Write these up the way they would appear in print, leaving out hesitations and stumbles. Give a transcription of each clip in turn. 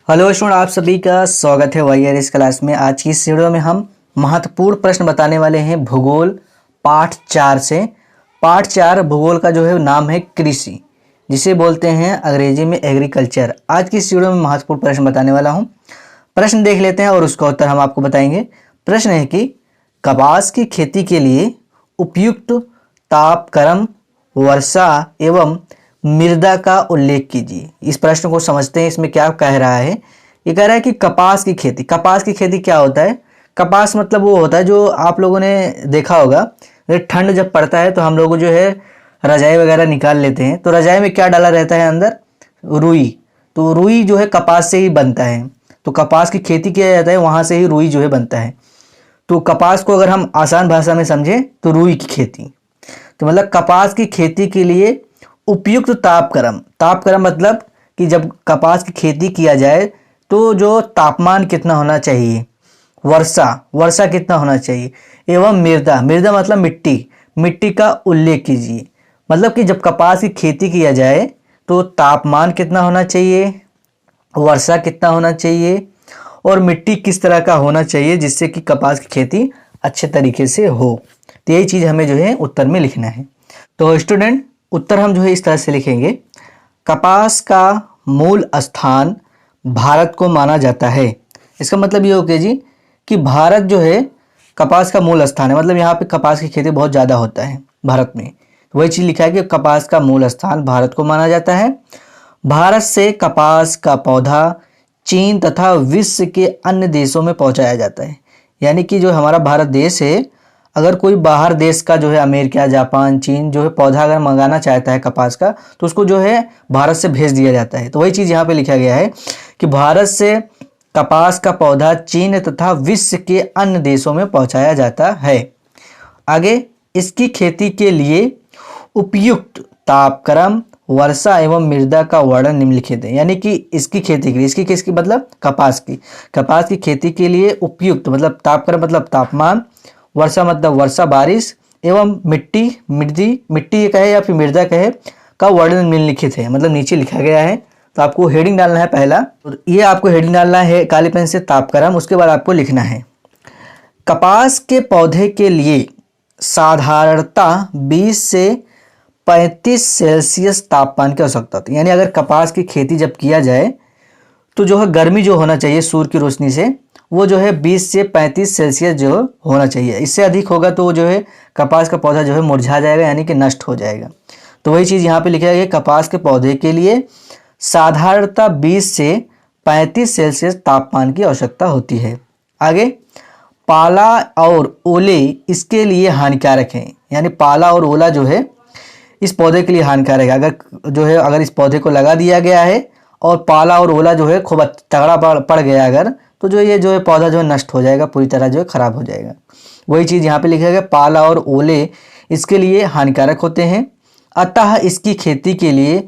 Hello student, आप सभी का स्वागत है वाईआर इस क्लास में। आज की इस वीडियो में हम महत्वपूर्ण प्रश्न बताने वाले हैं भूगोल पाठ 4 से। पाठ 4 भूगोल का जो है नाम है कृषि, जिसे बोलते हैं अंग्रेजी में एग्रीकल्चर। आज की इस वीडियो में महत्वपूर्ण प्रश्न बताने वाला हूं। प्रश्न देख लेते हैं और उसका उत्तर हम आपको बताएंगे। प्रश्न है कि कपास की खेती के लिए उपयुक्त तापक्रम, वर्षा एवं मृदा का उल्लेख कीजिए। इस प्रश्न को समझते हैं, इसमें क्या कह रहा है। ये कह रहा है कि कपास की खेती क्या होता है। कपास मतलब वो होता है जो आप लोगों ने देखा होगा, ठंड जब पड़ता है तो हम लोग जो है रजाई वगैरह निकाल लेते हैं, तो रजाई में क्या डाला रहता है अंदर, रुई। तो रुई जो है कपास से ही बनता है, तो कपास की खेती किया जाता है, वहां से ही रुई जो है बनता है। तो कपास को अगर हम आसान भाषा में समझें तो रुई की खेती। तो मतलब कपास की खेती के लिए उपयुक्त तापक्रम, तापक्रम मतलब कि जब कपास की खेती किया जाए तो जो तापमान कितना होना चाहिए, वर्षा वर्षा कितना होना चाहिए, एवं मृदा, मृदा मतलब मिट्टी, मिट्टी का उल्लेख कीजिए। मतलब कि जब कपास की खेती किया जाए तो तापमान कितना होना चाहिए, वर्षा कितना होना चाहिए और मिट्टी किस तरह का होना चाहिए, जिससे कि कपास की खेती अच्छे तरीके से हो। तो यही चीज़ हमें जो है उत्तर में लिखना है। तो स्टूडेंट, उत्तर हम जो है इस तरह से लिखेंगे। कपास का मूल स्थान भारत को माना जाता है। इसका मतलब ये हो गया जी कि भारत जो है कपास का मूल स्थान है, मतलब यहाँ पे कपास की खेती बहुत ज़्यादा होता है भारत में। तो वही चीज़ लिखा है कि कपास का मूल स्थान भारत को माना जाता है। भारत से कपास का पौधा चीन तथा विश्व के अन्य देशों में पहुंचाया जाता है। यानी कि जो हमारा भारत देश है, अगर कोई बाहर देश का जो है अमेरिका, जापान, चीन जो है पौधा अगर मंगाना चाहता है कपास का, तो उसको जो है भारत से भेज दिया जाता है। तो वही चीज़ यहाँ पे लिखा गया है कि भारत से कपास का पौधा चीन तथा विश्व के अन्य देशों में पहुंचाया जाता है। आगे, इसकी खेती के लिए उपयुक्त तापक्रम, वर्षा एवं मृदा का वर्णन निम्नलिखित है। यानी कि इसकी खेती के लिए, इसकी किसकी मतलब कपास की खेती के लिए उपयुक्त मतलब तापक्रम मतलब तापमान, वर्षा मतलब वर्षा बारिश, एवं मिट्टी ये कहे या फिर मृदा कहे का वर्णन निम्नलिखित है। मतलब नीचे लिखा गया है। तो आपको हेडिंग डालना है पहला, तो ये आपको हेडिंग डालना है काली पेन से तापक्रम। उसके बाद आपको लिखना है कपास के पौधे के लिए साधारणतः 20 से 35 सेल्सियस तापमान की आवश्यकता होती है। यानी अगर कपास की खेती जब किया जाए तो जो है गर्मी जो होना चाहिए सूर्य की रोशनी से, वो जो है 20 से 35 सेल्सियस जो होना चाहिए। इससे अधिक होगा तो जो है कपास का पौधा जो है मुरझा जाएगा, यानी कि नष्ट हो जाएगा। तो वही चीज़ यहाँ पे लिखा गया है, कपास के पौधे के लिए साधारणतः 20 से 35 सेल्सियस तापमान की आवश्यकता होती है। आगे, पाला और ओले इसके लिए हानिकारक हैं। यानी पाला और ओला जो है इस पौधे के लिए हानिकारक है। अगर इस पौधे को लगा दिया गया है और पाला और ओला जो है खूब तगड़ा पड़ गया अगर, तो जो है पौधा जो है नष्ट हो जाएगा, पूरी तरह जो है खराब हो जाएगा। वही चीज़ यहाँ पे लिखा गया, पाला और ओले इसके लिए हानिकारक होते हैं। अतः इसकी खेती के लिए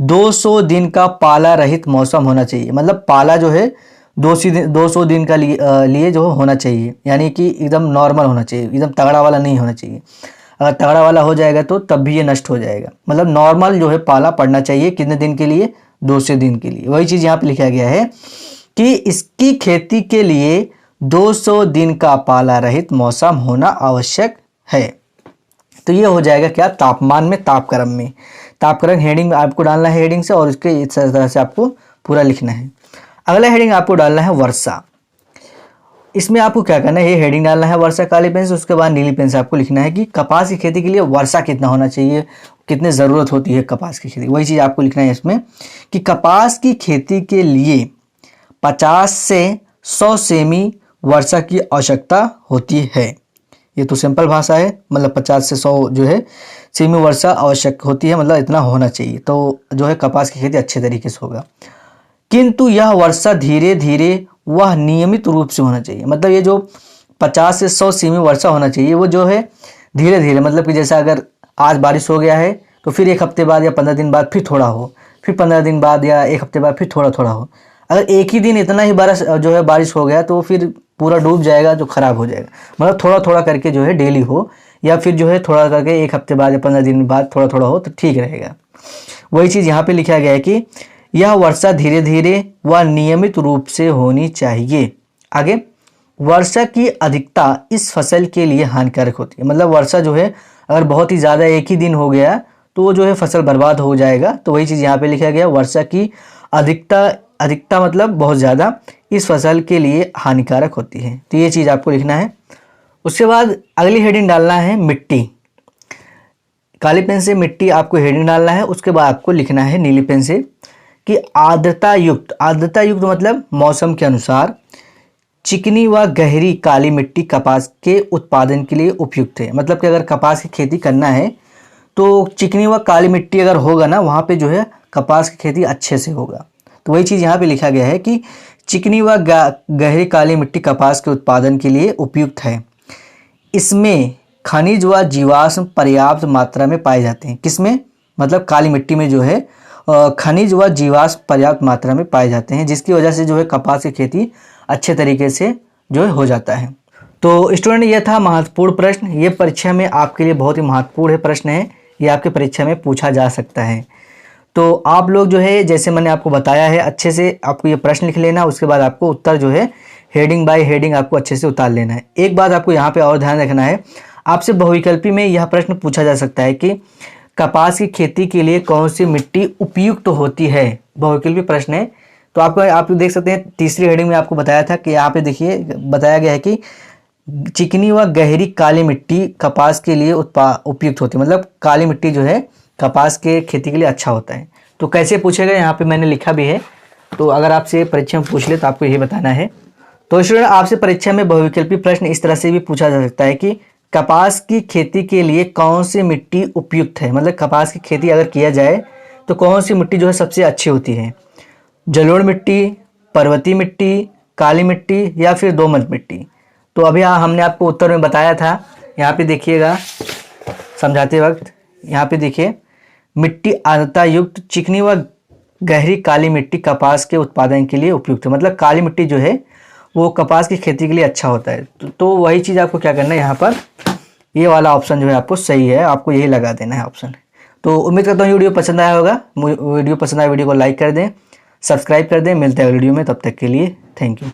200 दिन का पाला रहित मौसम होना चाहिए। मतलब पाला जो है 200 दिन का लिए जो होना चाहिए, यानी कि एकदम नॉर्मल होना चाहिए, एकदम तगड़ा वाला नहीं होना चाहिए। अगर तगड़ा वाला हो जाएगा तो तब भी ये नष्ट हो जाएगा। मतलब नॉर्मल जो है पाला पड़ना चाहिए, कितने दिन के लिए, 200 दिन के लिए। वही चीज़ यहाँ पे लिखा गया है कि इसकी खेती के लिए 200 दिन का पाला रहित मौसम होना आवश्यक है। तो ये हो जाएगा क्या, तापमान में, तापक्रम में। तापक्रम हेडिंग आपको डालना है हेडिंग से, और उसके इस तरह से आपको पूरा लिखना है। अगला हेडिंग आपको डालना है वर्षा। इसमें आपको क्या करना है, ये हेडिंग डालना है वर्षा काली पेन से। उसके बाद नीली पेन से आपको लिखना है कि कपास की खेती के लिए वर्षा कितना होना चाहिए, कितनी ज़रूरत होती है कपास की खेती। वही चीज़ आपको लिखना है इसमें कि कपास की खेती के लिए 50 से 100 सेमी वर्षा की आवश्यकता होती है। ये तो सिंपल भाषा है, मतलब 50 से 100 जो है सेमी वर्षा आवश्यक होती है, मतलब इतना होना चाहिए, तो जो है कपास की खेती अच्छे तरीके से होगा। किंतु यह वर्षा धीरे धीरे वह नियमित रूप से होना चाहिए। मतलब ये जो 50 से 100 सेमी वर्षा होना चाहिए वो जो है धीरे धीरे, मतलब कि जैसा अगर आज बारिश हो गया है तो फिर एक हफ्ते बाद या 15 दिन बाद फिर थोड़ा हो, फिर 15 दिन बाद या एक हफ्ते बाद फिर थोड़ा थोड़ा हो। अगर एक ही दिन इतना ही बारिश हो गया तो फिर पूरा डूब जाएगा, जो खराब हो जाएगा। मतलब थोड़ा थोड़ा करके जो है डेली हो, या फिर जो है थोड़ा करके एक हफ्ते बाद या 15 दिन बाद थोड़ा थोड़ा हो तो ठीक रहेगा। वही चीज़ यहाँ पे लिखा गया है कि यह वर्षा धीरे धीरे व नियमित रूप से होनी चाहिए। आगे, वर्षा की अधिकता इस फसल के लिए हानिकारक होती है। मतलब वर्षा जो है अगर बहुत ही ज़्यादा एक ही दिन हो गया तो वो जो है फसल बर्बाद हो जाएगा। तो वही चीज़ यहाँ पे लिखा गया, वर्षा की अधिकता मतलब बहुत ज़्यादा इस फसल के लिए हानिकारक होती है। तो ये चीज़ आपको लिखना है। उसके बाद अगली हेडिंग डालना है मिट्टी। काली पेन से मिट्टी आपको हेडिंग डालना है। उसके बाद आपको लिखना है नीली पेन से कि आर्द्रता युक्त मतलब मौसम के अनुसार चिकनी व गहरी काली मिट्टी कपास के उत्पादन के लिए उपयुक्त है। मतलब कि अगर कपास की खेती करना है तो चिकनी व काली मिट्टी अगर होगा ना, वहाँ पे जो है कपास की खेती अच्छे से होगा। तो वही चीज़ यहाँ पे लिखा गया है कि चिकनी व गहरी काली मिट्टी कपास के उत्पादन के लिए उपयुक्त है। इसमें खनिज व जीवाश्म पर्याप्त मात्रा में पाए जाते हैं। किसमें? मतलब काली मिट्टी में जो है खनिज व जीवाश्म पर्याप्त मात्रा में पाए जाते हैं, जिसकी वजह से जो है कपास की खेती अच्छे तरीके से जो है हो जाता है। तो स्टूडेंट, ये था महत्वपूर्ण प्रश्न। ये परीक्षा में आपके लिए बहुत ही महत्वपूर्ण प्रश्न है। ये आपके परीक्षा में पूछा जा सकता है। तो आप लोग जो है, जैसे मैंने आपको बताया है, अच्छे से आपको ये प्रश्न लिख लेना। उसके बाद आपको उत्तर जो है हेडिंग बाय हेडिंग आपको अच्छे से उतार लेना है। एक बात आपको यहाँ पे और ध्यान रखना है, आपसे बहुविकल्पी में यह प्रश्न पूछा जा सकता है कि कपास की खेती के लिए कौन सी मिट्टी उपयुक्त होती है। बहुविकल्पी प्रश्न है। तो आप देख सकते हैं तीसरी हेडिंग में आपको बताया था कि यहाँ पे देखिए बताया गया है कि चिकनी व गहरी काली मिट्टी कपास के लिए उपयुक्त होती है। मतलब काली मिट्टी जो है कपास के खेती के लिए अच्छा होता है। तो कैसे पूछेगा यहाँ पे मैंने लिखा भी है। तो अगर आपसे परीक्षा में पूछ ले तो आपको यही बताना है। तो स्टूडेंट, आपसे परीक्षा में बहुविकल्पी प्रश्न इस तरह से भी पूछा जा सकता है कि कपास की खेती के लिए कौन सी मिट्टी उपयुक्त है। मतलब कपास की खेती अगर किया जाए तो कौन सी मिट्टी जो है सबसे अच्छी होती है। जलोढ़ मिट्टी, पर्वतीय मिट्टी, काली मिट्टी या फिर दोमट मिट्टी। तो अभी हमने आपको उत्तर में बताया था। यहाँ पे देखिएगा समझाते वक्त, यहाँ पे देखिए मिट्टी आर्द्रता युक्त चिकनी व गहरी काली मिट्टी कपास के उत्पादन के लिए उपयुक्त है। मतलब काली मिट्टी जो है वो कपास की खेती के लिए अच्छा होता है। तो वही चीज़ आपको क्या करना है, यहाँ पर ये वाला ऑप्शन जो है आपको सही है, आपको यही लगा देना है ऑप्शन। तो उम्मीद करता हूँ वीडियो पसंद आया होगा। वीडियो पसंद आया वीडियो को लाइक कर दें, सब्सक्राइब कर दें। मिलते हैं अगली वीडियो में, तब तक के लिए थैंक यू।